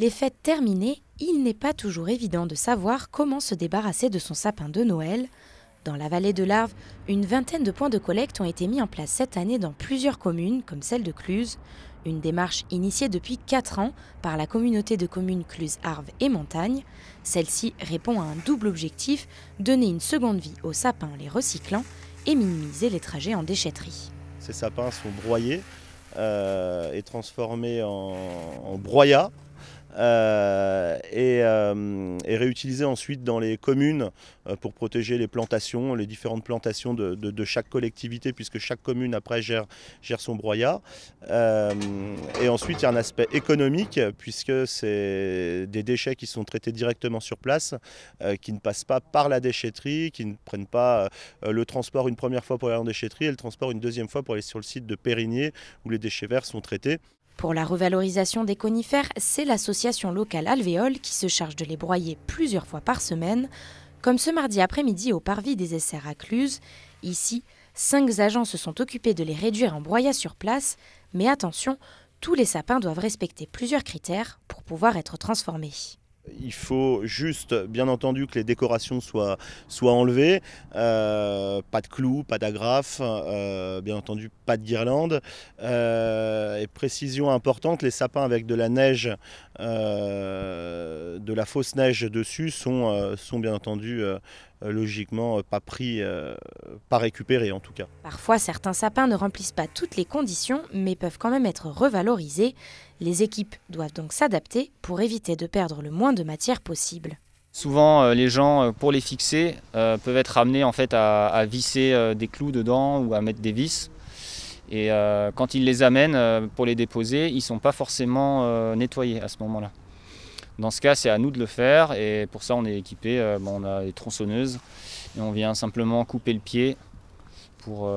Les fêtes terminées, il n'est pas toujours évident de savoir comment se débarrasser de son sapin de Noël. Dans la vallée de l'Arve, une vingtaine de points de collecte ont été mis en place cette année dans plusieurs communes, comme celle de Cluses. Une démarche initiée depuis 4 ans par la communauté de communes Cluses-Arve et Montagne. Celle-ci répond à un double objectif, donner une seconde vie aux sapins en les recyclant et minimiser les trajets en déchetterie. Ces sapins sont broyés et transformés en broyat. Et réutilisés ensuite dans les communes pour protéger les plantations, les différentes plantations de chaque collectivité, puisque chaque commune après gère son broyat. Et ensuite il y a un aspect économique, puisque c'est des déchets qui sont traités directement sur place, qui ne passent pas par la déchetterie, qui ne prennent pas le transport une première fois pour aller en déchetterie et le transport une deuxième fois pour aller sur le site de Périgné où les déchets verts sont traités. Pour la revalorisation des conifères, c'est l'association locale Alvéole qui se charge de les broyer plusieurs fois par semaine, comme ce mardi après-midi au Parvis des Essers à Cluses. Ici, 5 agents se sont occupés de les réduire en broyat sur place, mais attention, tous les sapins doivent respecter plusieurs critères pour pouvoir être transformés. Il faut juste, bien entendu, que les décorations soient enlevées, pas de clous, pas d'agrafes, bien entendu pas de guirlandes. Et précision importante, les sapins avec de la neige, de la fausse neige dessus sont bien entendu logiquement pas pris, pas récupérés en tout cas. Parfois, certains sapins ne remplissent pas toutes les conditions, mais peuvent quand même être revalorisés. Les équipes doivent donc s'adapter pour éviter de perdre le moins de matière possible. Souvent, les gens, pour les fixer, peuvent être amenés en fait, à visser des clous dedans ou à mettre des vis. Et quand ils les amènent pour les déposer, ils ne sont pas forcément nettoyés à ce moment-là. Dans ce cas, c'est à nous de le faire et pour ça, on est équipé. On a des tronçonneuses et on vient simplement couper le pied pour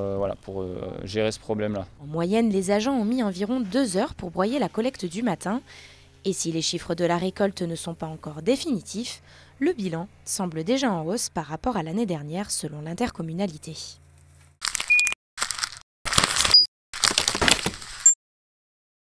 gérer ce problème-là. En moyenne, les agents ont mis environ 2 heures pour broyer la collecte du matin. Et si les chiffres de la récolte ne sont pas encore définitifs, le bilan semble déjà en hausse par rapport à l'année dernière selon l'intercommunalité.